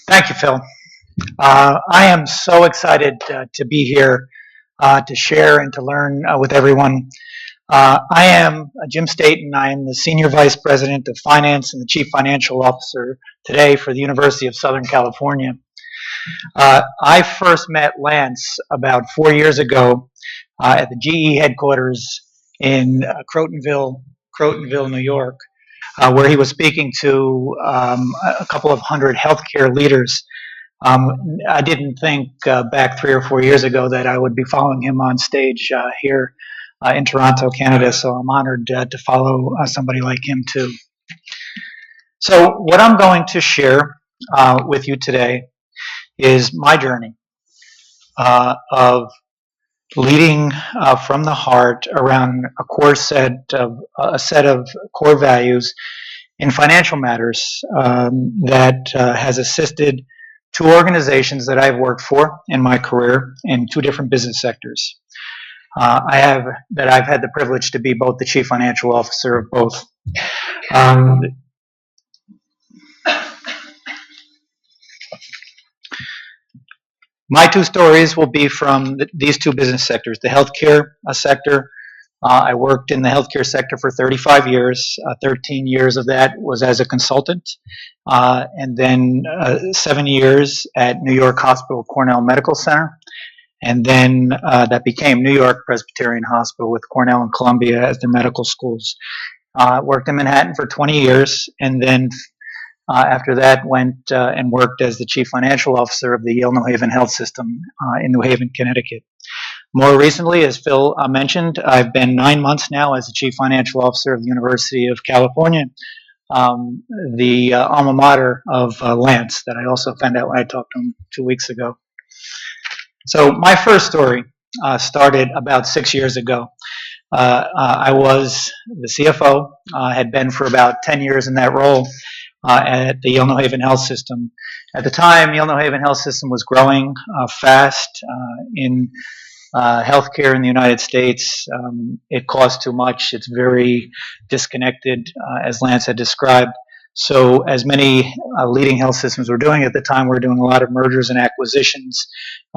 Thank you, Phil. I am so excited to be here to share and to learn with everyone. I am Jim Staten. I am the Senior Vice President of Finance and the Chief Financial Officer today for the University of Southern California. I first met Lance about 4 years ago at the GE headquarters in Crotonville, New York, where he was speaking to a couple of hundred healthcare leaders. I didn't think back 3 or 4 years ago that I would be following him on stage here in Toronto, Canada. So I'm honored to follow somebody like him too. So what I'm going to share with you today is my journey of leading from the heart around a set of core values in financial matters that has assisted two organizations that I've worked for in my career in two different business sectors. I've had the privilege to be both the chief financial officer of both. My two stories will be from these two business sectors, the healthcare sector. I worked in the healthcare sector for 35 years. 13 years of that was as a consultant, and then 7 years at New York Hospital Cornell Medical Center. And then that became New York Presbyterian Hospital with Cornell and Columbia as their medical schools. Worked in Manhattan for 20 years, and then after that went and worked as the chief financial officer of the Yale New Haven Health System in New Haven, Connecticut. More recently, as Phil mentioned, I've been 9 months now as the chief financial officer of the University of California, the alma mater of Lance, that I also found out when I talked to him 2 weeks ago. So my first story started about 6 years ago. I was the CFO, had been for about 10 years in that role at the Yale New Haven Health System. At the time, Yale New Haven Health System was growing fast in healthcare in the United States. It costs too much. It's very disconnected, as Lance had described. So as many leading health systems were doing at the time, we were doing a lot of mergers and acquisitions.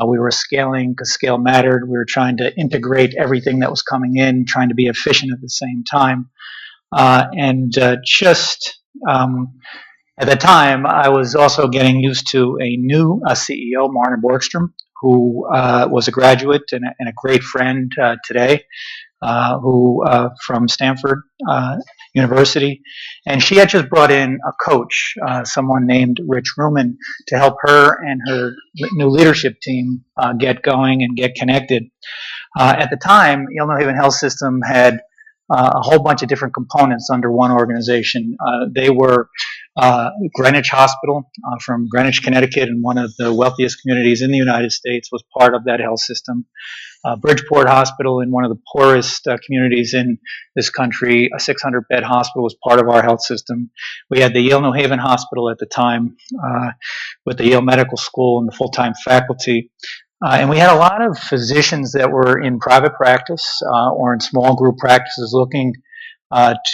We were scaling because scale mattered. We were trying to integrate everything that was coming in, trying to be efficient at the same time. At the time, I was also getting used to a new CEO, Marna Borgstrom, who was a graduate and a great friend today, who from Stanford University. And she had just brought in a coach, someone named Rich Ruman, to help her and her new leadership team get going and get connected. At the time, Yale New Haven Health System had a whole bunch of different components under one organization. They were Greenwich Hospital from Greenwich, Connecticut, and one of the wealthiest communities in the United States, was part of that health system. Bridgeport Hospital, in one of the poorest communities in this country, a 600-bed hospital, was part of our health system. We had the Yale New Haven Hospital at the time with the Yale Medical School and the full-time faculty. And we had a lot of physicians that were in private practice or in small group practices looking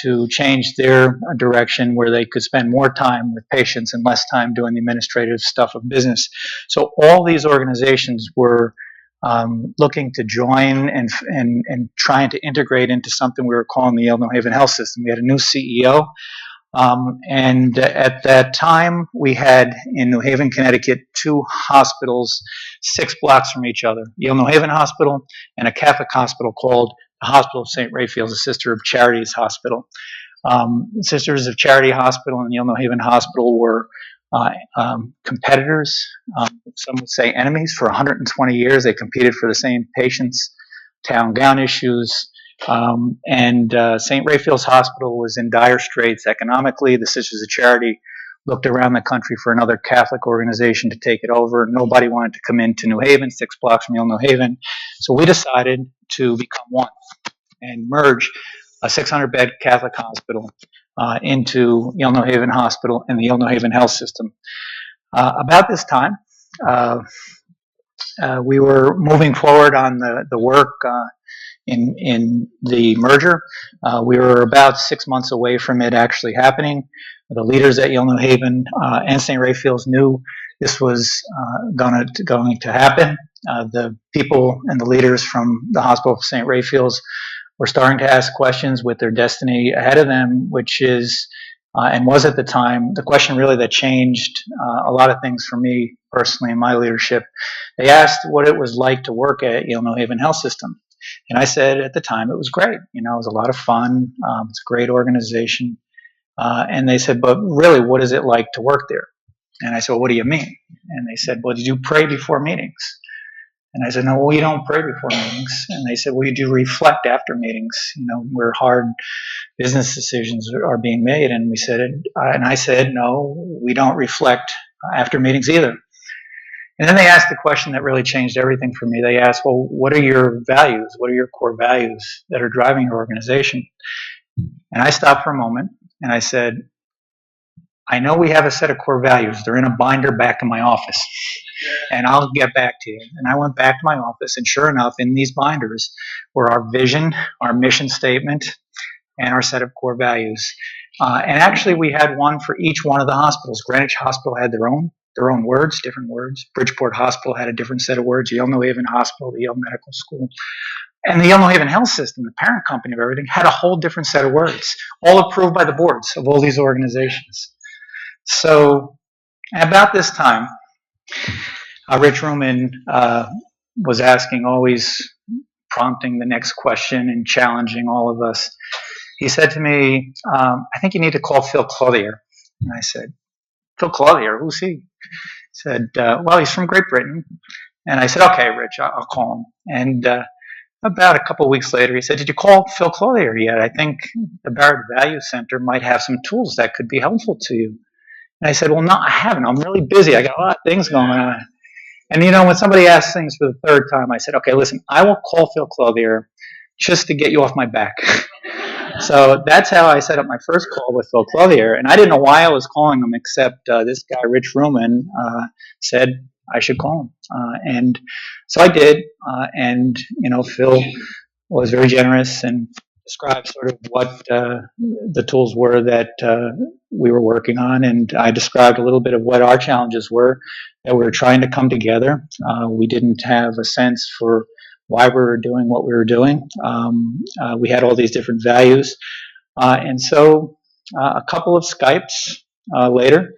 to change their direction where they could spend more time with patients and less time doing the administrative stuff of business. So all these organizations were looking to join and trying to integrate into something we were calling the Yale New Haven Health System. We had a new CEO. And at that time, we had in New Haven, Connecticut, two hospitals 6 blocks from each other, Yale New Haven Hospital and a Catholic hospital called the Hospital of St. Raphael's, a Sister of Charity's hospital. Sisters of Charity Hospital and Yale New Haven Hospital were competitors, some would say enemies, for 120 years. They competed for the same patients, town gown issues, and St. Raphael's Hospital was in dire straits economically. The Sisters of Charity looked around the country for another Catholic organization to take it over. Nobody wanted to come into New Haven, 6 blocks from Yale New Haven. So we decided to become one and merge a 600-bed Catholic hospital into Yale New Haven Hospital and the Yale New Haven Health System. About this time, we were moving forward on the work in the merger. We were about 6 months away from it actually happening. The leaders at Yale New Haven and St. Raphael's knew this was going to happen. The people and the leaders from the Hospital of St. Raphael's were starting to ask questions with their destiny ahead of them, which is and was at the time the question really that changed a lot of things for me personally in my leadership. They asked what it was like to work at Yale New Haven Health System. And I said at the time it was great. It was a lot of fun. It's a great organization. And they said, but really, what is it like to work there? And I said, well, what do you mean? And they said, well, did you pray before meetings? And I said, no, we don't pray before meetings. And they said, well, you do reflect after meetings, where hard business decisions are being made. And I said, no, we don't reflect after meetings either. And then they asked the question that really changed everything for me. They asked, well, what are your values? What are your core values that are driving your organization? And I stopped for a moment and I said, I know we have a set of core values. They're in a binder back in my office. And I'll get back to you. And I went back to my office, and sure enough, in these binders were our vision, our mission statement, and our set of core values. And actually, we had one for each one of the hospitals. Greenwich Hospital had their own words, different words. Bridgeport Hospital had a different set of words. Yale New Haven Hospital, the Yale Medical School. And the Yale New Haven Health System, the parent company of everything, had a whole different set of words, all approved by the boards of all these organizations. So about this time, Rich Ruman was asking, always prompting the next question and challenging all of us. He said to me, I think you need to call Phil Clothier. And I said, Phil Clothier, who's he? He said, well, he's from Great Britain. And I said, okay, Rich, I'll call him. And about a couple of weeks later, he said, did you call Phil Clothier yet? I think the Barrett Value Center might have some tools that could be helpful to you. And I said, well, no, I haven't. I'm really busy. I got a lot of things going on. And, when somebody asks things for the third time, I said, okay, listen, I will call Phil Clothier just to get you off my back. So that's how I set up my first call with Phil Clothier. And I didn't know why I was calling him, except this guy, Rich Ruman, said I should call him. And so I did. And, Phil was very generous and described sort of what the tools were that we were working on. And I described a little bit of what our challenges were, that we were trying to come together. We didn't have a sense for why we were doing what we were doing. We had all these different values. And so a couple of Skypes later,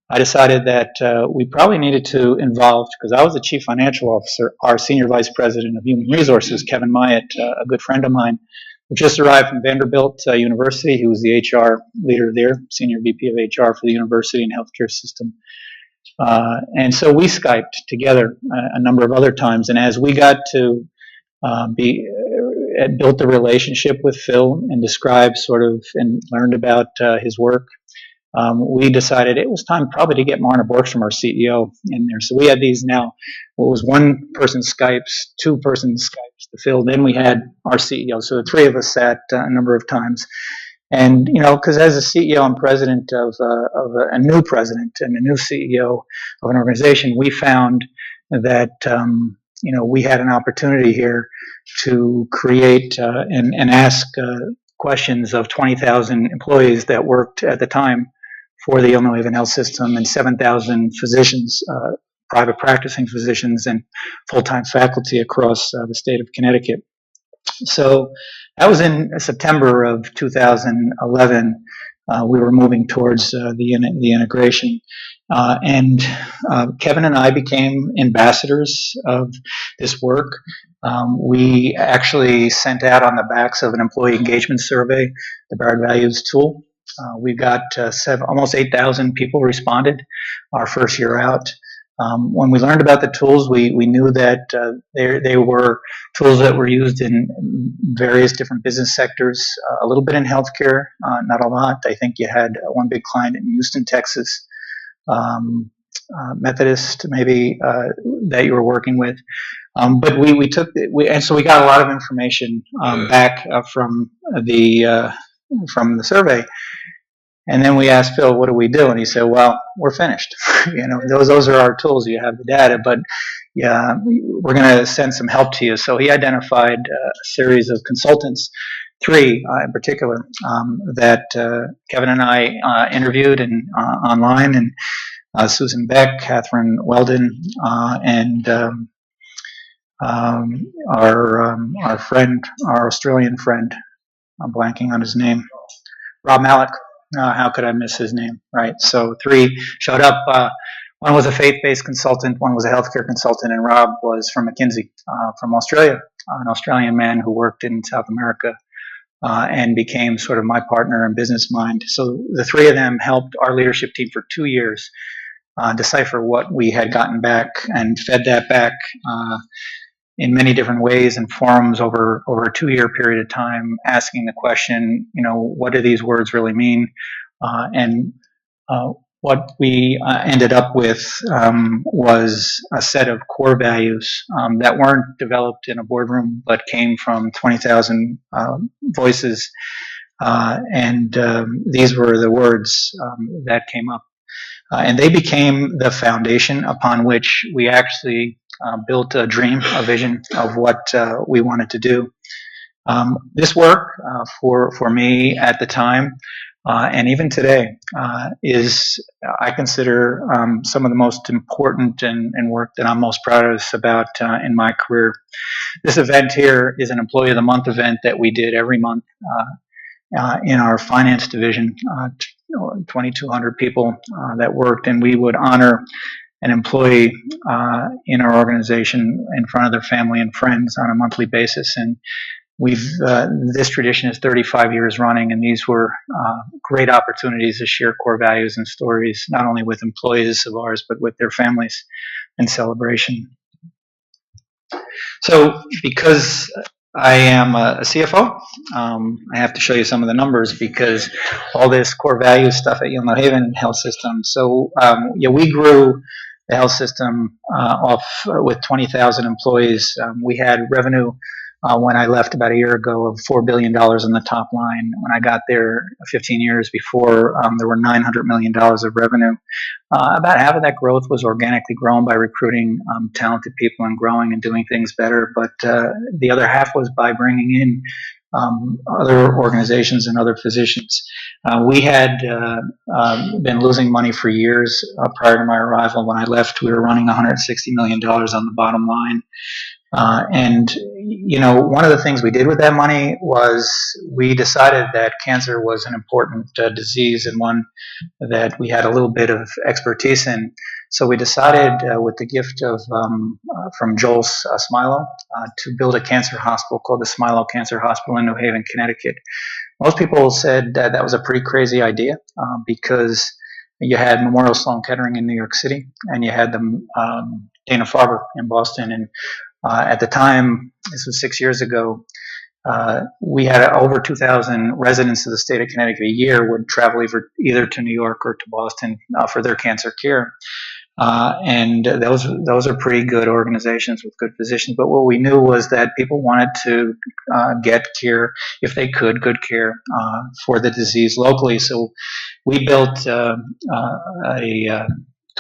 I decided that we probably needed to involve, because I was the chief financial officer, our senior vice president of human resources, Kevin Myatt, a good friend of mine, who just arrived from Vanderbilt University. He was the HR leader there, senior VP of HR for the university and healthcare system. And so we Skyped together a number of other times. And as we got to built the relationship with Phil and described sort of and learned about his work, we decided it was time probably to get Marna Borgstrom, our CEO, in there. So we had these now, what was one person Skypes, two person Skypes to Phil, then we had our CEO. So the three of us sat a number of times. And, because as a CEO and president of a new president and a new CEO of an organization, we found that, we had an opportunity here to create and ask questions of 20,000 employees that worked at the time for the Yale New Haven Health System and 7,000 physicians, private practicing physicians and full-time faculty across the state of Connecticut. So that was in September of 2011. We were moving towards the integration. And Kevin and I became ambassadors of this work. We actually sent out on the backs of an employee engagement survey, the Barrett Values tool. We got almost 8,000 people responded our first year out. When we learned about the tools, we knew that they were tools that were used in various different business sectors, a little bit in healthcare, not a lot. I think you had one big client in Houston, Texas, Methodist maybe, that you were working with. But and so we got a lot of information back from the survey. And then we asked Phil, what do we do? And he said, well, we're finished. Those are our tools. You have the data, but yeah, we're going to send some help to you. So he identified a series of consultants, three in particular, that Kevin and I interviewed and online. And Susan Beck, Catherine Weldon, and our friend, our Australian friend. I'm blanking on his name. Rob Malik. How could I miss his name? Right. So three showed up. One was a faith-based consultant, one was a healthcare consultant, and Rob was from McKinsey, from Australia, an Australian man who worked in South America and became sort of my partner in business mind. So the three of them helped our leadership team for 2 years decipher what we had gotten back and fed that back in many different ways and forums over a 2 year period of time, asking the question, what do these words really mean? And what we ended up with was a set of core values that weren't developed in a boardroom, but came from 20,000 voices. And these were the words that came up. And they became the foundation upon which we actually built a dream, a vision of what we wanted to do. This work for me at the time and even today is, I consider, some of the most important and work that I'm most proudest about in my career. This event here is an Employee of the Month event that we did every month in our finance division, 2,200 people that worked, and we would honor an employee in our organization in front of their family and friends on a monthly basis. And this tradition is 35 years running, and these were great opportunities to share core values and stories, not only with employees of ours, but with their families in celebration. So because I am a CFO, I have to show you some of the numbers because all this core value stuff at Yale New Haven Health System. So we grew the health system off with 20,000 employees. We had revenue when I left about a year ago of $4 billion in the top line. When I got there 15 years before, there were $900 million of revenue. About half of that growth was organically grown by recruiting talented people and growing and doing things better. But the other half was by bringing in other organizations and other physicians. We had been losing money for years prior to my arrival. When I left, we were running $160 million on the bottom line. And one of the things we did with that money was we decided that cancer was an important disease and one that we had a little bit of expertise in. So we decided, with the gift of from Joel Smilo, to build a cancer hospital called the Smilo Cancer Hospital in New Haven, Connecticut. Most people said that was a pretty crazy idea because you had Memorial Sloan Kettering in New York City, and you had the Dana-Farber in Boston, and at the time, this was 6 years ago, we had over 2,000 residents of the state of Connecticut a year would travel either to New York or to Boston for their cancer care. And those are pretty good organizations with good physicians. But what we knew was that people wanted to get care, if they could, good care for the disease locally. So we built a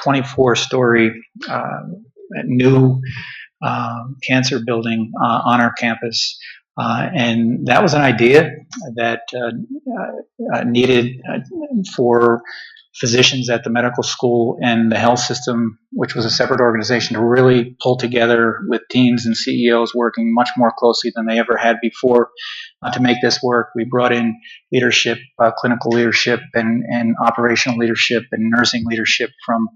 24-story new cancer building on our campus. And that was an idea that needed for physicians at the medical school and the health system, which was a separate organization, to really pull together with teams and CEOs working much more closely than they ever had before to make this work. We brought in leadership, clinical leadership, and operational leadership and nursing leadership from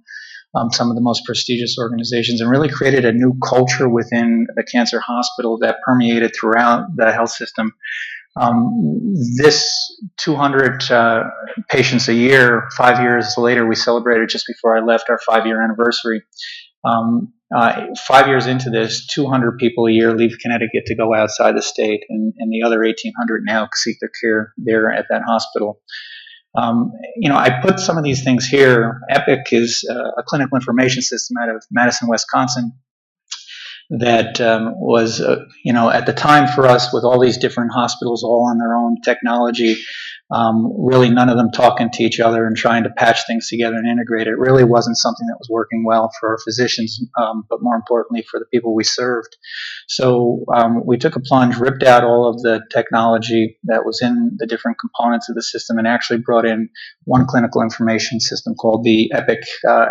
some of the most prestigious organizations, and really created a new culture within the cancer hospital that permeated throughout the health system. This 200 patients a year, 5 years later, we celebrated just before I left our 5-year anniversary. 5 years into this, 200 people a year leave Connecticut to go outside the state, and the other 1,800 now seek their care there at that hospital. I put some of these things here. Epic is a clinical information system out of Madison, Wisconsin, that was, at the time for us, with all these different hospitals all on their own technology, really none of them talking to each other and trying to patch things together and integrate it, really wasn't something that was working well for our physicians, but more importantly for the people we served. So we took a plunge, ripped out all of the technology that was in the different components of the system, and actually brought in one clinical information system called the Epic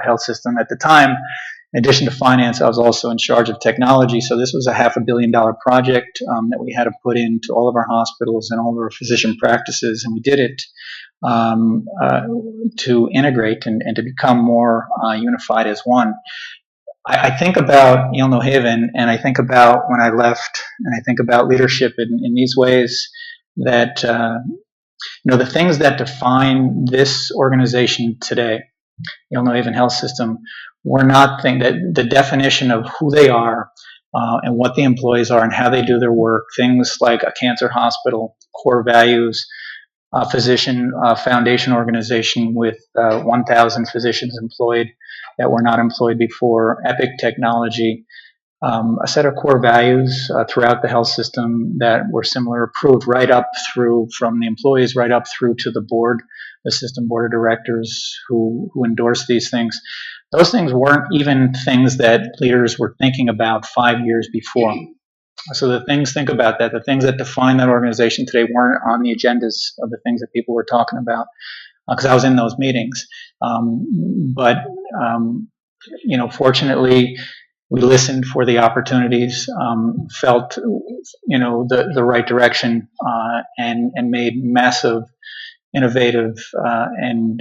Health System. At the time, in addition to finance, I was also in charge of technology. So this was a $500 million project that we had to put into all of our hospitals and all of our physician practices, and we did it to integrate and to become more unified as one. I think about Yale New Haven, and I think about when I left, and I think about leadership in these ways that, the things that define this organization today, Yale New Haven Health System, were not that the definition of who they are and what the employees are and how they do their work, things like a cancer hospital, core values, physician foundation organization with 1,000 physicians employed that were not employed before, Epic technology, a set of core values throughout the health system that were similar, approved right up through from the employees right up through to the board, the system board of directors who endorse these things. Those things weren't even things that leaders were thinking about 5 years before. So think about that. The things that define that organization today weren't on the agendas of the things that people were talking about, because I was in those meetings. But fortunately, we listened for the opportunities, felt the right direction, and made massive, innovative, and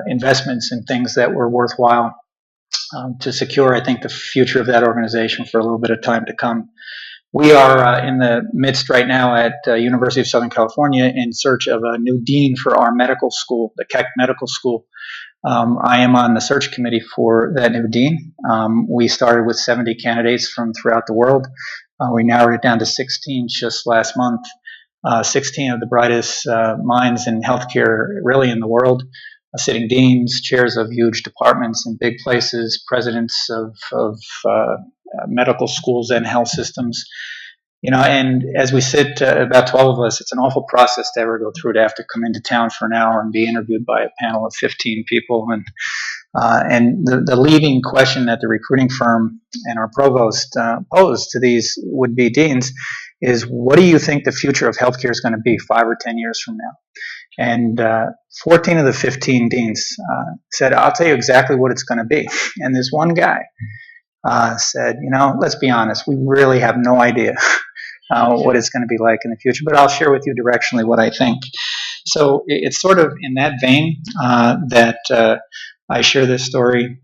investments in things that were worthwhile to secure, I think, the future of that organization for a little bit of time to come. We are in the midst right now at University of Southern California in search of a new dean for our medical school, the Keck Medical School. I am on the search committee for that new dean. We started with 70 candidates from throughout the world. We narrowed it down to 16 just last month. 16 of the brightest minds in healthcare, really in the world, sitting deans, chairs of huge departments in big places, presidents of medical schools and health systems. And as we sit, about 12 of us, it's an awful process to ever go through, to have to come into town for an hour and be interviewed by a panel of 15 people. And the leading question that the recruiting firm and our provost posed to these would-be deans is, what do you think the future of healthcare is going to be 5 or 10 years from now? And 14 of the 15 deans said, I'll tell you exactly what it's going to be. And this one guy said, let's be honest, we really have no idea what it's going to be like in the future, but I'll share with you directionally what I think. So it's sort of in that vein that I share this story.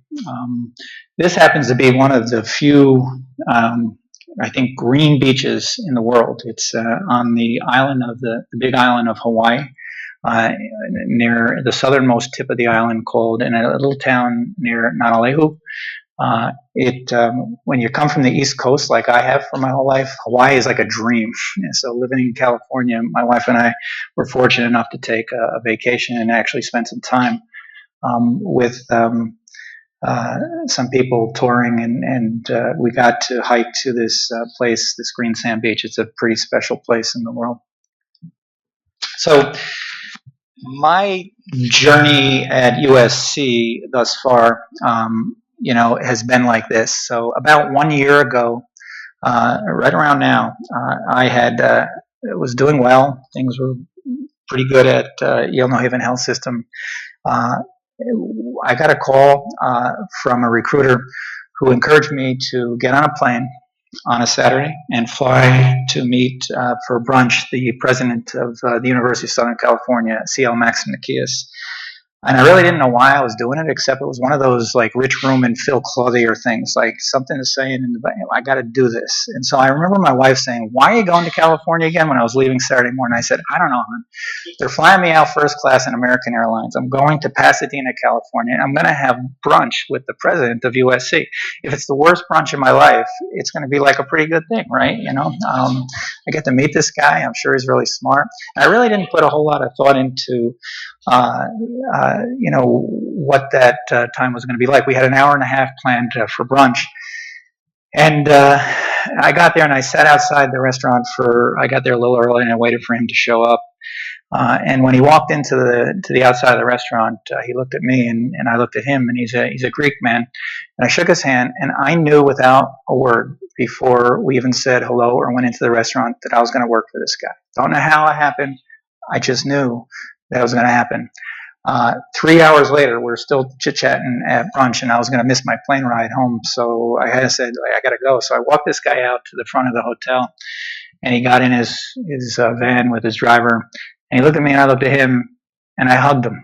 This happens to be one of the few, I think, green beaches in the world. It's on the island of the big island of Hawaii, near the southernmost tip of the island, called, in a little town near Nanalehu. When you come from the East Coast, like I have for my whole life, Hawaii is like a dream. And so living in California, my wife and I were fortunate enough to take a vacation and actually spend some time with some people touring, and we got to hike to this place, this green sand beach. It's a pretty special place in the world. So my journey at USC thus far, has been like this. So about 1 year ago, right around now, I was doing well. Things were pretty good at Yale New Haven Health System. I got a call from a recruiter who encouraged me to get on a plane on a Saturday and fly to meet for brunch the president of the University of Southern California, CL Max Nikias. And I really didn't know why I was doing it, except it was one of those like Rich Room and Phil Clothier things, like something to say, and I got to do this. And so I remember my wife saying, "Why are you going to California again?" when I was leaving Saturday morning. I said, "I don't know, hon. They're flying me out first class in American Airlines. I'm going to Pasadena, California. I'm going to have brunch with the president of USC. If it's the worst brunch of my life, it's going to be like a pretty good thing, right? I get to meet this guy. I'm sure he's really smart." And I really didn't put a whole lot of thought into what that time was going to be like. We had an hour and a half planned for brunch, And I got there and I sat outside the restaurant I got there a little early and I waited for him to show up. And when he walked into the outside of the restaurant, he looked at me and I looked at him, and he's a Greek man. And I shook his hand, and I knew without a word before we even said hello or went into the restaurant that I was going to work for this guy. Don't know how it happened. I just knew that was going to happen. 3 hours later, we're still chit chatting at brunch, and I was going to miss my plane ride home, so I had said I got to go. So I walked this guy out to the front of the hotel, and he got in his van with his driver, and he looked at me, and I looked at him, and I hugged him.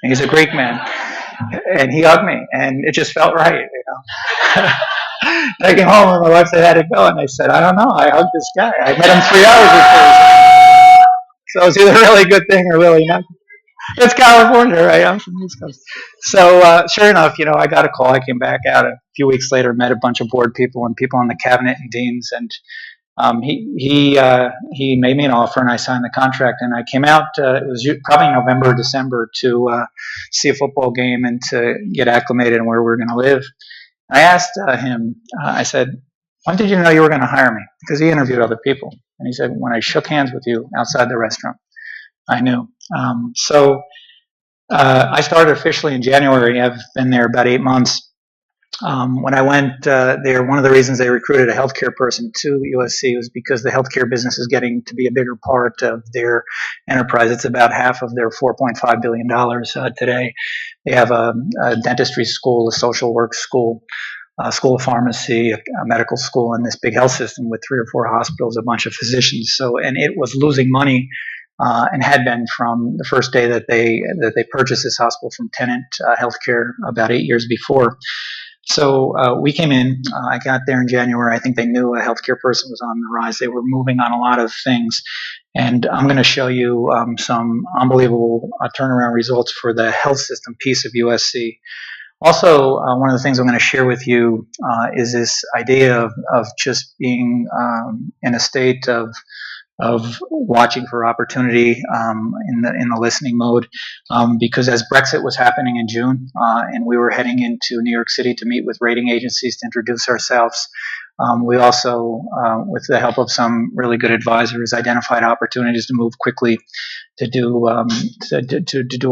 And he's a Greek man, and he hugged me, and it just felt right, you know. I came home, and my wife said, "How'd it go?" And I said, "I don't know. I hugged this guy. I met him 3 hours before, so it's either a really good thing or really not." It's California, right? I'm from the East Coast. So sure enough, I got a call. I came back out a few weeks later, met a bunch of board people and people on the cabinet and deans, and he made me an offer, and I signed the contract. And I came out. It was probably November or December to see a football game and to get acclimated and where we were going to live. I asked him. I said, "When did you know you were going to hire me?" Because he interviewed other people, and he said, "When I shook hands with you outside the restaurant, I knew." I started officially in January. I've been there about 8 months. When I went there, one of the reasons they recruited a healthcare person to USC was because the healthcare business is getting to be a bigger part of their enterprise. It's about half of their $4.5 billion today. They have a dentistry school, a social work school, a school of pharmacy, a medical school, and this big health system with 3 or 4 hospitals, a bunch of physicians. And it was losing money. And had been from the first day that they purchased this hospital from Tenant Healthcare about 8 years before. So we came in. I got there in January. I think they knew a healthcare person was on the rise. They were moving on a lot of things, and I'm going to show you some unbelievable turnaround results for the health system piece of USC. Also, one of the things I'm going to share with you is this idea of just being in a state of watching for opportunity in the listening mode, because as Brexit was happening in June and we were heading into New York City to meet with rating agencies to introduce ourselves, we also, with the help of some really good advisors, identified opportunities to move quickly to do a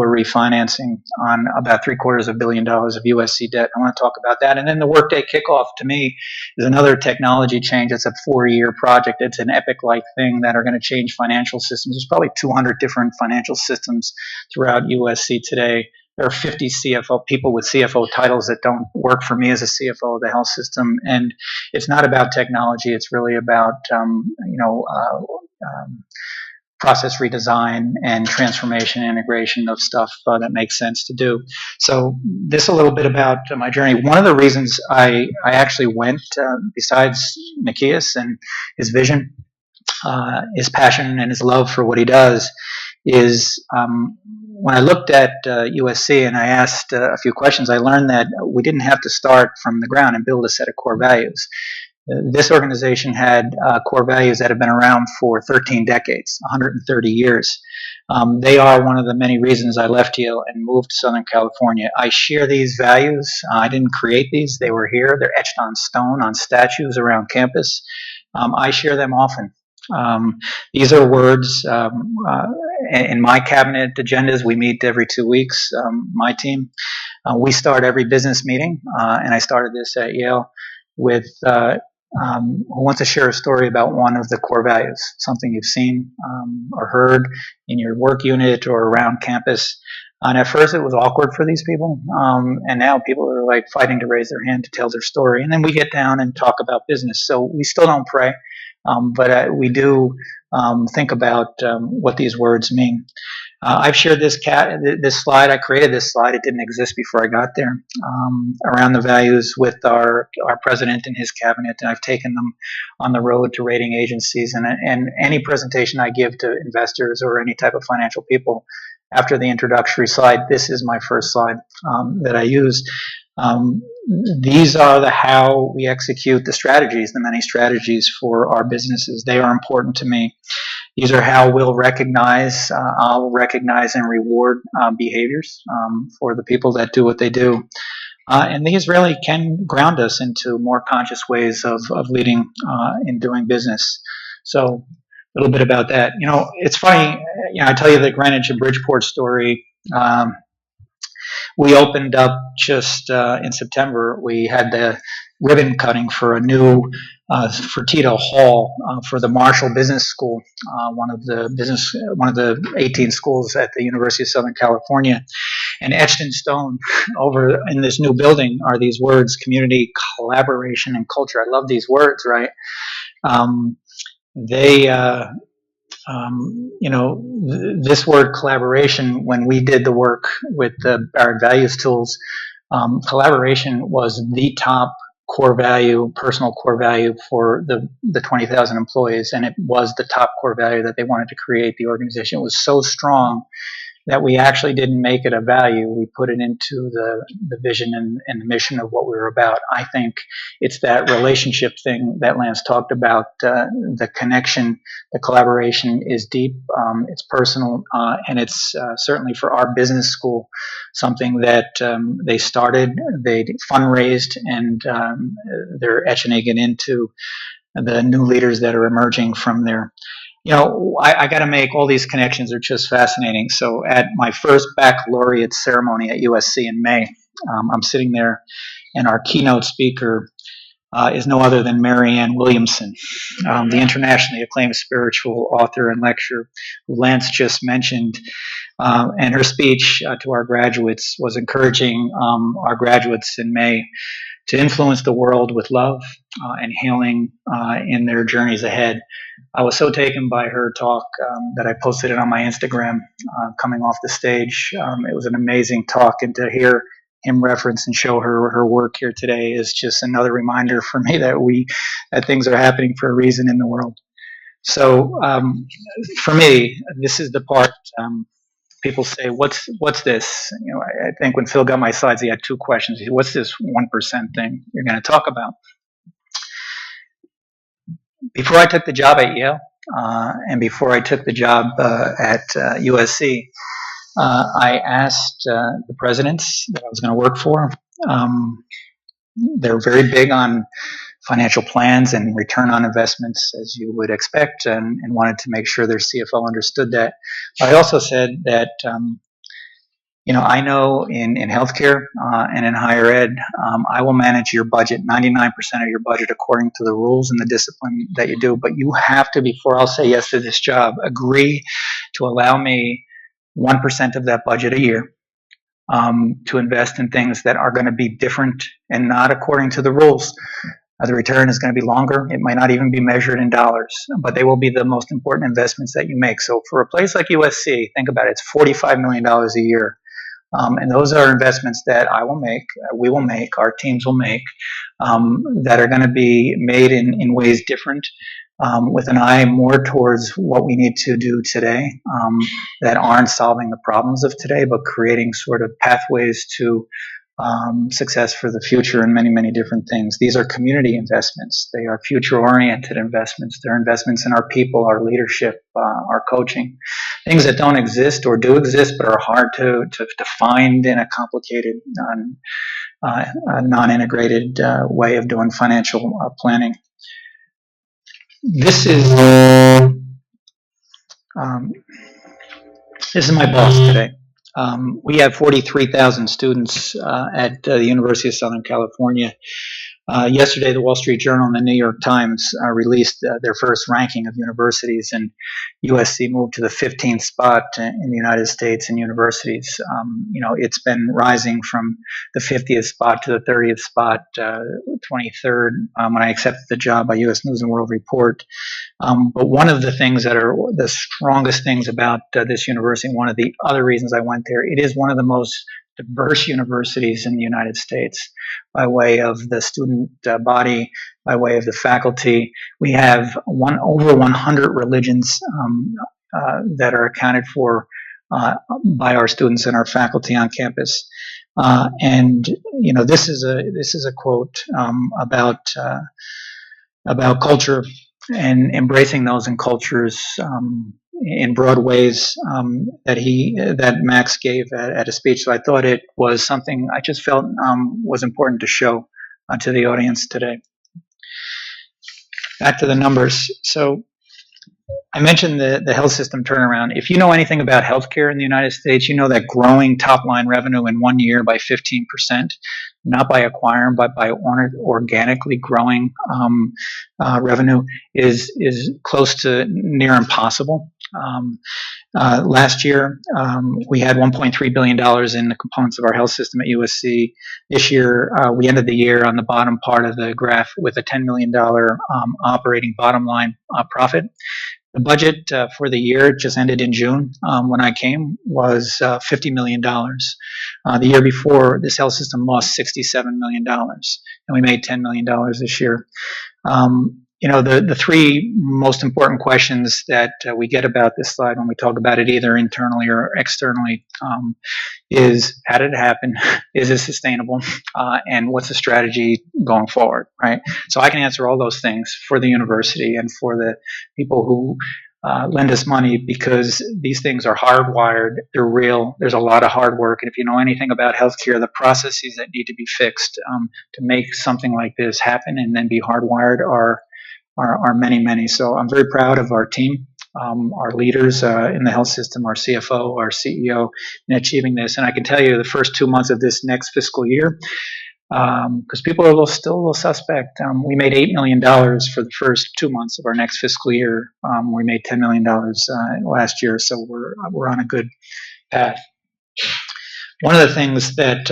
refinancing on about $750 million of USC debt. I want to talk about that, and then the Workday kickoff to me is another technology change. It's a 4-year project. It's an epic-like thing that are going to change financial systems. There's probably 200 different financial systems throughout USC today. There are 50 CFO people with CFO titles that don't work for me as a CFO of the health system, and it's not about technology. It's really about process redesign and transformation and integration of stuff that makes sense to do. So this a little bit about my journey. One of the reasons I actually went, besides Nikias and his vision, his passion and his love for what he does, is when I looked at USC and I asked a few questions, I learned that we didn't have to start from the ground and build a set of core values. This organization had core values that have been around for 13 decades, 130 years. They are one of the many reasons I left Yale and moved to Southern California. I share these values. I didn't create these. They were here. They're etched on stone, on statues around campus. I share them often. These are words in my cabinet agendas. We meet every 2 weeks, my team. We start every business meeting, and I started this at Yale with who wants to share a story about one of the core values, something you've seen or heard in your work unit or around campus. And at first it was awkward for these people, and now people are like fighting to raise their hand to tell their story. And then we get down and talk about business. So we still don't pray, but we do think about what these words mean. I've shared this slide. I created this slide. It didn't exist before I got there, around the values with our president and his cabinet, and I've taken them on the road to rating agencies and any presentation I give to investors or any type of financial people. After the introductory slide, this is my first slide that I use. These are the how we execute the strategies, the many strategies for our businesses. They are important to me. These are how I'll recognize and reward behaviors for the people that do what they do. And these really can ground us into more conscious ways of leading and doing business. So a little bit about that. It's funny. I tell you the Greenwich and Bridgeport story. Um, we opened up just in September. We had the ribbon cutting for a new Fertitta Hall for the Marshall Business School, one of the 18 schools at the University of Southern California. And etched in stone over in this new building are these words: community, collaboration, and culture. I love these words, right? They this word collaboration, when we did the work with the Barrett Values Tools, collaboration was the top core value, personal core value for the 20,000 employees, and it was the top core value that they wanted to create. The organization was so strong that we actually didn't make it a value. We put it into the vision and the mission of what we were about. I think it's that relationship thing that Lance talked about. The connection, the collaboration is deep, it's personal, and it's certainly for our business school something that they started, they fundraised, and they're etching it into the new leaders that are emerging from there. I got to make all these connections are just fascinating. So at my first baccalaureate ceremony at USC in May, I'm sitting there, and our keynote speaker is no other than Marianne Williamson, the internationally acclaimed spiritual author and lecturer who Lance just mentioned. And her speech to our graduates was encouraging our graduates in May to influence the world with love and healing in their journeys ahead. I was so taken by her talk that I posted it on my Instagram coming off the stage. It was an amazing talk, and to hear him reference and show her work here today is just another reminder for me that things are happening for a reason in the world. So for me, this is the part. People say, "What's this?" I think when Phil got my slides, he had two questions. He said, "What's this 1% thing you're going to talk about?" Before I took the job at Yale, and before I took the job at USC, I asked the presidents that I was going to work for. They're very big on financial plans and return on investments, as you would expect, and wanted to make sure their CFO understood that. I also said that I know in healthcare and in higher ed, I will manage your budget, 99% of your budget, according to the rules and the discipline that you do. But you have to, before I'll say yes to this job, agree to allow me 1% of that budget a year to invest in things that are going to be different and not according to the rules. The return is going to be longer. It might not even be measured in dollars, but they will be the most important investments that you make. So for a place like USC, think about it, it's $45 million a year. And those are investments that I will make, we will make, our teams will make, that are going to be made in ways different, with an eye more towards what we need to do today, that aren't solving the problems of today, but creating sort of pathways to success for the future in many, many different things. These are community investments. They are future-oriented investments. They're investments in our people, our leadership, our coaching, things that don't exist or do exist but are hard to find in a complicated, non-integrated way of doing financial planning. This is my boss today. We have 43,000 students at the University of Southern California. Yesterday, the Wall Street Journal and the New York Times released their first ranking of universities, and USC moved to the 15th spot in the United States in universities. It's been rising from the 50th spot to the 30th spot, 23rd when I accepted the job by U.S. News and World Report. But one of the things that are the strongest things about this university, one of the other reasons I went there, it is one of the most diverse universities in the United States by way of the student body, by way of the faculty. We have over 100 religions that are accounted for by our students and our faculty on campus. And this is a quote about culture and embracing those in cultures in broad ways that Max gave at a speech. So I thought it was something I just felt was important to show to the audience today. Back to the numbers. So I mentioned the health system turnaround. If you know anything about healthcare in the United States, you know that growing top line revenue in 1 year by 15%, not by acquiring, but by organically growing revenue, is close to near impossible. Last year, we had $1.3 billion in the components of our health system at USC. This year, we ended the year on the bottom part of the graph with a $10 million operating bottom line profit. The budget for the year just ended in June when I came was $50 million. The year before, this health system lost $67 million, and we made $10 million this year. The three most important questions that we get about this slide when we talk about it either internally or externally is how did it happen? Is it sustainable? And what's the strategy going forward, right? So I can answer all those things for the university and for the people who lend us money because these things are hardwired, they're real, there's a lot of hard work. And if you know anything about healthcare, the processes that need to be fixed to make something like this happen and then be hardwired are many, many. So I'm very proud of our team. Our leaders in the health system, our CFO, our CEO, in achieving this. And I can tell you the first 2 months of this next fiscal year, because people are still a little suspect, we made $8 million for the first 2 months of our next fiscal year. We made $10 million last year, so we're on a good path. One of the things that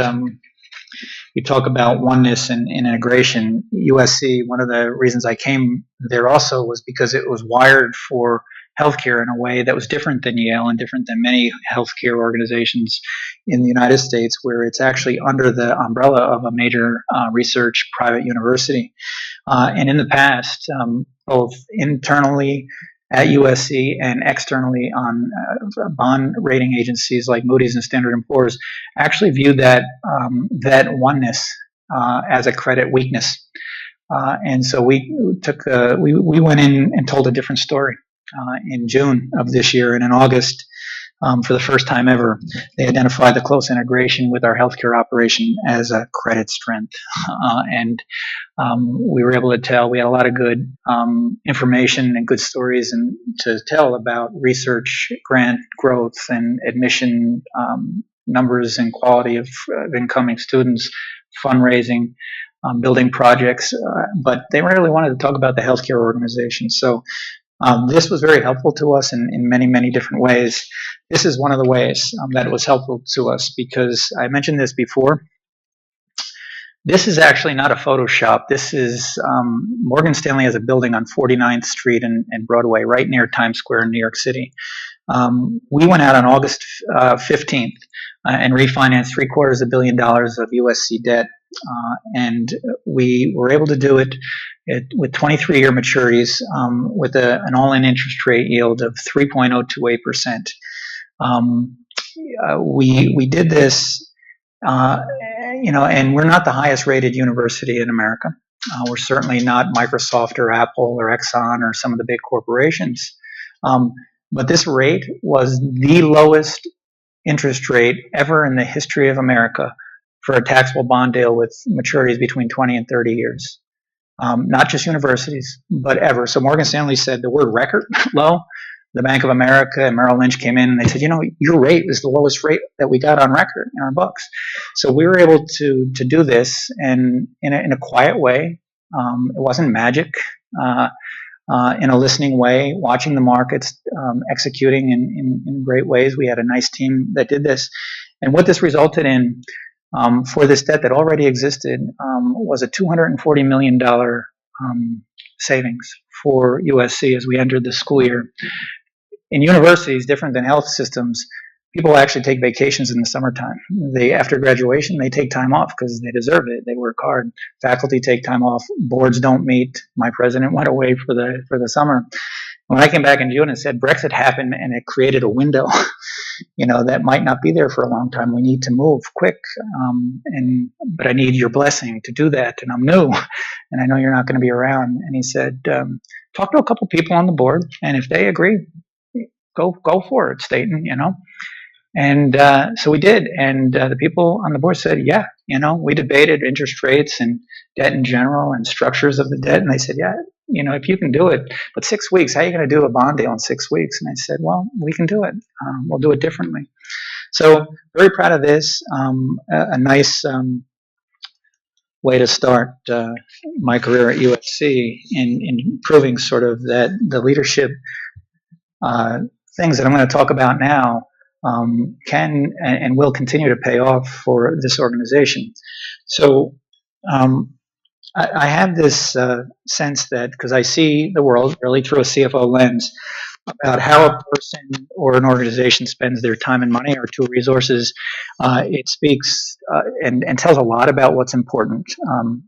you talk about oneness and integration. USC, one of the reasons I came there also was because it was wired for healthcare in a way that was different than Yale and different than many healthcare organizations in the United States, where it's actually under the umbrella of a major research private university. And in the past, both internally at USC and externally on bond rating agencies like Moody's and Standard & Poor's actually viewed that oneness as a credit weakness. And so we went in and told a different story in June of this year, and in August, for the first time ever, they identified the close integration with our healthcare operation as a credit strength. And we were able to tell, we had a lot of good information and good stories and to tell about research grant growth and admission numbers and quality of incoming students, fundraising, building projects, but they really wanted to talk about the healthcare organization. So this was very helpful to us in many, many different ways. This is one of the ways that it was helpful to us because I mentioned this before. This is actually not a Photoshop. This is Morgan Stanley has a building on 49th Street and Broadway, right near Times Square in New York City. We went out on August 15th and refinanced $750 million of USC debt. And we were able to do it with 23-year maturities with an all-in interest rate yield of 3.028%. We did this, and we're not the highest rated university in America. We're certainly not Microsoft or Apple or Exxon or some of the big corporations. But this rate was the lowest interest rate ever in the history of America for a taxable bond deal with maturities between 20 and 30 years. Not just universities, but ever. So Morgan Stanley said the word record low. The Bank of America and Merrill Lynch came in and they said, your rate is the lowest rate that we got on record in our books. So we were able to do this and in a quiet way. It wasn't magic. In a listening way, watching the markets, executing in great ways. We had a nice team that did this. And what this resulted in for this debt that already existed was a $240 million savings for USC as we entered the school year. In universities, different than health systems, people actually take vacations in the summertime. After graduation, they take time off because they deserve it. They work hard. Faculty take time off. Boards don't meet. My president went away for the summer. When I came back in June and said Brexit happened and it created a window, that might not be there for a long time. We need to move quick, but I need your blessing to do that. And I'm new, and I know you're not going to be around. And he said, talk to a couple people on the board, and if they agree, go for it, Staten, And so we did, and the people on the board said, "Yeah." We debated interest rates and debt in general and structures of the debt, and they said, "Yeah, if you can do it, but 6 weeks, how are you going to do a bond deal in 6 weeks?" And I said, "Well, we can do it. We'll do it differently." So very proud of this. A nice way to start my career at USC in proving sort of that the leadership uh, things that I'm going to talk about now can and will continue to pay off for this organization. So um, I have this sense that because I see the world really through a CFO lens, about how a person or an organization spends their time and money or two resources, it speaks and tells a lot about what's important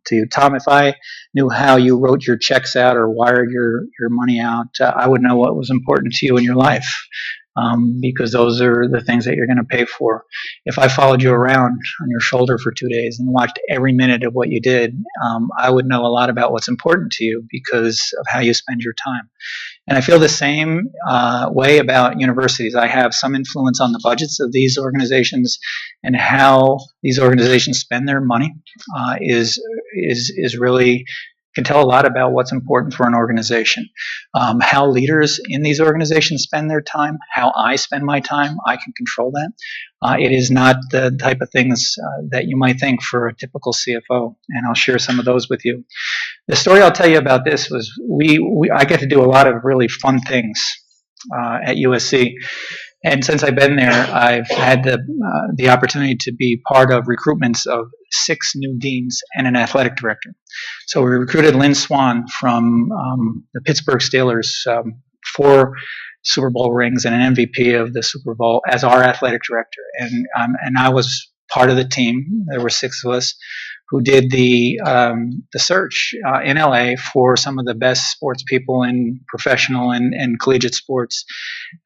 to you. Tom, if I knew how you wrote your checks out or wired your money out, I would know what was important to you in your life. Because those are the things that you're going to pay for. If I followed you around on your shoulder for 2 days and watched every minute of what you did, I would know a lot about what's important to you because of how you spend your time. And I feel the same way about universities. I have some influence on the budgets of these organizations, and how these organizations spend their money is really can tell a lot about what's important for an organization. How leaders in these organizations spend their time, how I spend my time, I can control that. It is not the type of things that you might think for a typical CFO, and I'll share some of those with you. The story I'll tell you about this was I get to do a lot of really fun things at USC, and since I've been there, I've had the opportunity to be part of recruitments of 6 new deans and an athletic director. So we recruited Lynn Swan from the Pittsburgh Steelers, 4 Super Bowl rings and an MVP of the Super Bowl as our athletic director, and I was part of the team. There were 6 of us who did the search in LA for some of the best sports people in professional and collegiate sports.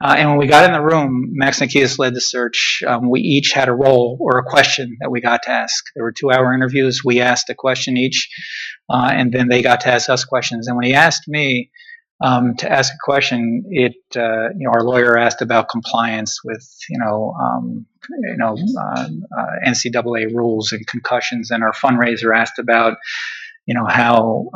And when we got in the room, Max Nikias led the search. We each had a role or a question that we got to ask. There were 2-hour interviews. We asked a question each, and then they got to ask us questions. And when he asked me to ask a question, our lawyer asked about compliance with NCAA rules and concussions, and our fundraiser asked about how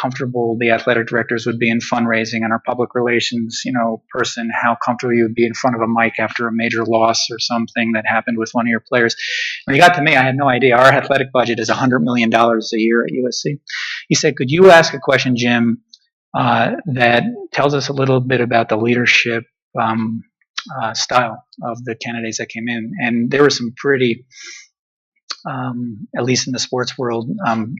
comfortable the athletic directors would be in fundraising, and our public relations person, how comfortable you would be in front of a mic after a major loss or something that happened with one of your players. When he got to me, I had no idea. Our athletic budget is $100 million a year at USC. He said, "Could you ask a question, Jim, that tells us a little bit about the leadership style of the candidates that came in?" And there were some pretty, at least in the sports world,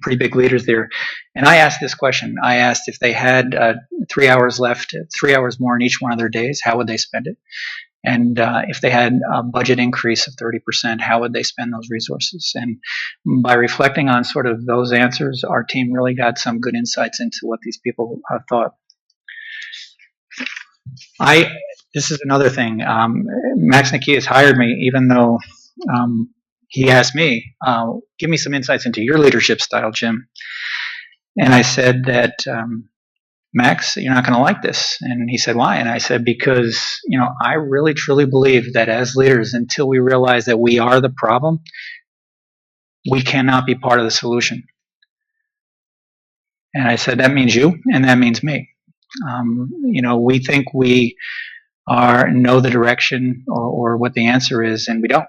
pretty big leaders there. And I asked this question. I asked if they had 3 hours left, 3 hours more in each one of their days, how would they spend it? And if they had a budget increase of 30%, how would they spend those resources? And by reflecting on sort of those answers, our team really got some good insights into what these people thought. This is another thing. Max Nikias hired me, even though he asked me, "Give me some insights into your leadership style, Jim." And I said that, "Max, you're not going to like this." And he said, "Why?" And I said, "Because, I really truly believe that as leaders, until we realize that we are the problem, we cannot be part of the solution." And I said, "That means you, and that means me." We think we know the direction or what the answer is, and we don't.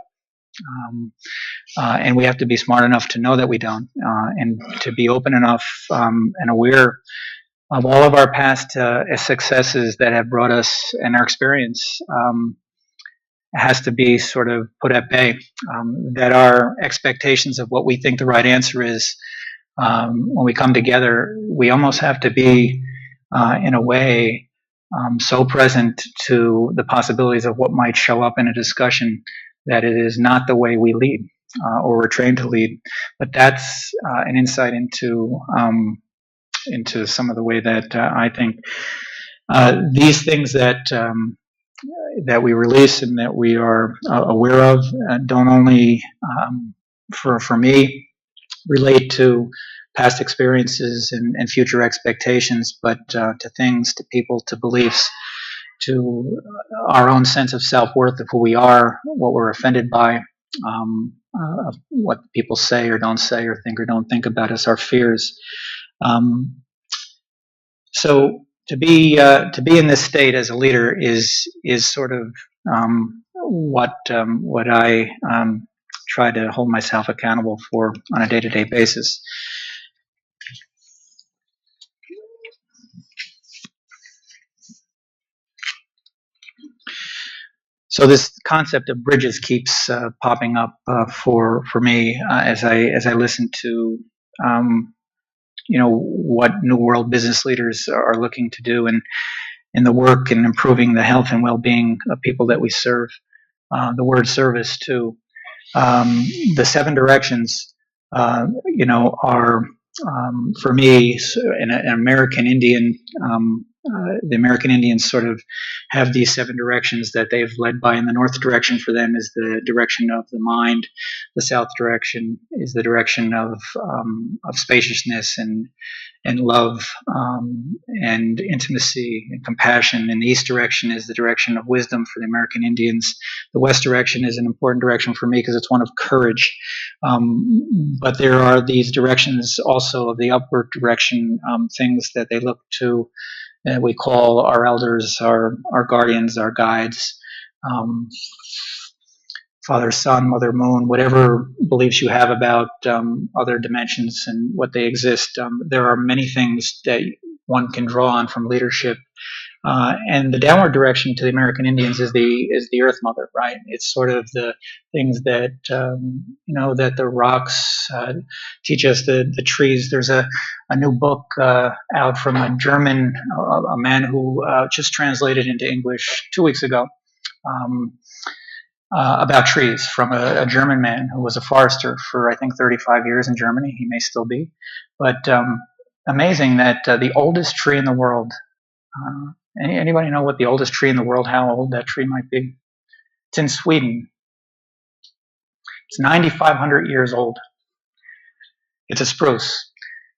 And we have to be smart enough to know that we don't, and to be open enough and aware of all of our past successes that have brought us, and our experience has to be sort of put at bay. That our expectations of what we think the right answer is, when we come together, we almost have to be, in a way, so present to the possibilities of what might show up in a discussion that it is not the way we lead or we're trained to lead. But that's an insight into some of the way that I think these things that we release and that we are aware of don't only, for me, relate to past experiences and future expectations, but to things, to people, to beliefs. to our own sense of self-worth of who we are, what we're offended by, what people say or don't say or don't think about us, our fears. So to be in this state as a leader is sort of what I try to hold myself accountable for on a day-to-day basis. So this concept of bridges keeps popping up for me as I listen to what New World business leaders are looking to do in the work and improving the health and well-being of people that we serve. The word service too. The seven directions, are for me an American Indian. The American Indians sort of have these seven directions that they've led by. And the north direction for them is the direction of the mind. The south direction is the direction of spaciousness and love and intimacy and compassion. And the east direction is the direction of wisdom for the American Indians. The west direction is an important direction for me because it's one of courage. But there are these directions also of the upward direction, things that they look to, that we call our elders, our guardians, our guides, Father Sun, Mother Moon, whatever beliefs you have about other dimensions and what they exist. There are many things that one can draw on from leadership. And the downward direction to the American Indians is the Earth Mother, right? It's sort of the things that that the rocks teach us. The trees. There's a new book out from a German, a man who just translated into English 2 weeks ago. About trees from a German man who was a forester for I think 35 years in Germany. He may still be, but amazing that the oldest tree in the world. Anybody know what the oldest tree in the world? How old that tree might be? It's in Sweden. It's 9,500 years old. It's a spruce.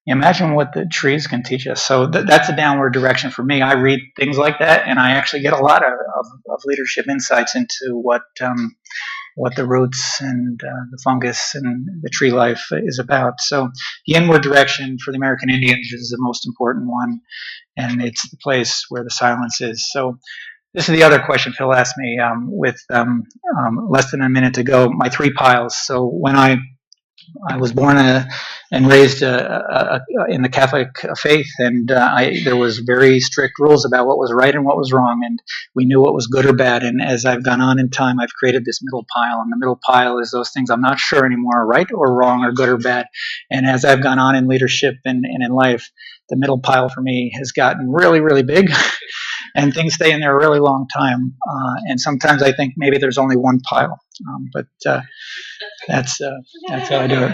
Imagine what the trees can teach us. So that's a downward direction for me. I read things like that, and I actually get a lot of leadership insights into what the roots and the fungus and the tree life is about. So the inward direction for the American Indians is the most important one, and it's the place where the silence is. So this is the other question Phil asked me with less than a minute to go. My three piles. So when I was born and raised in the Catholic faith, and there was very strict rules about what was right and what was wrong, and we knew what was good or bad. And as I've gone on in time, I've created this middle pile, and the middle pile is those things I'm not sure anymore, right or wrong or good or bad. And as I've gone on in leadership and in life, the middle pile for me has gotten really, really big. And things stay in there a really long time. And sometimes I think maybe there's only one pile, but that's how I do it.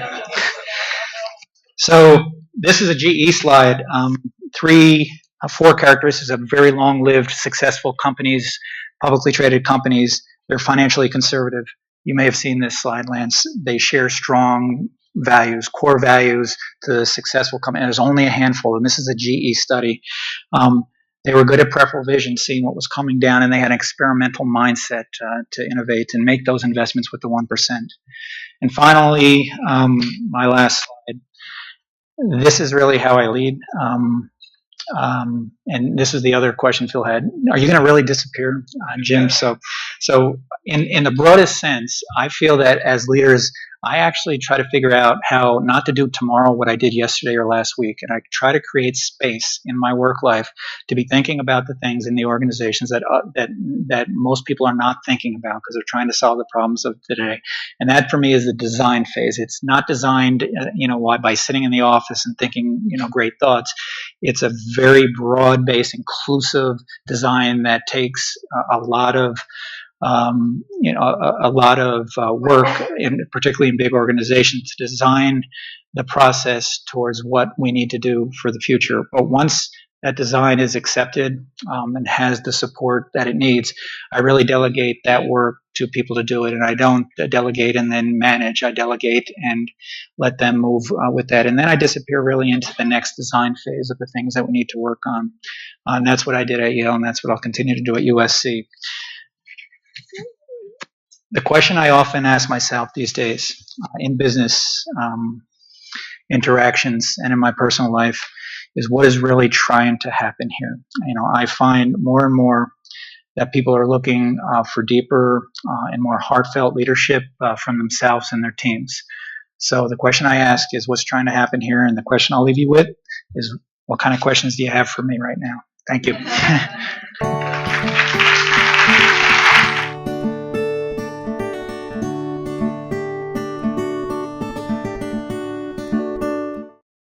So this is a GE slide. Four characteristics of very long-lived, successful companies, publicly traded companies. They're financially conservative. You may have seen this slide, Lance. They share strong values, core values to the successful company. And there's only a handful, and this is a GE study. They were good at peripheral vision, seeing what was coming down, and they had an experimental mindset to innovate and make those investments with the 1%. And finally, my last slide. This is really how I lead. And this is the other question Phil had. Are you going to really disappear, Jim? So in the broadest sense, I feel that as leaders, I actually try to figure out how not to do tomorrow what I did yesterday or last week. And I try to create space in my work life to be thinking about the things in the organizations that most people are not thinking about because they're trying to solve the problems of today. And that for me is the design phase. It's not designed, by sitting in the office and thinking, great thoughts. It's a very broad-based, inclusive design that takes a lot of work, particularly in big organizations, to design the process towards what we need to do for the future. But once that design is accepted and has the support that it needs, I really delegate that work to people to do it. And I don't delegate and then manage. I delegate and let them move with that. And then I disappear really into the next design phase of the things that we need to work on. And that's what I did at Yale, and that's what I'll continue to do at USC. The question I often ask myself these days in business interactions and in my personal life is, what is really trying to happen here? I find more and more that people are looking for deeper and more heartfelt leadership from themselves and their teams. So the question I ask is, what's trying to happen here? And the question I'll leave you with is, what kind of questions do you have for me right now? Thank you.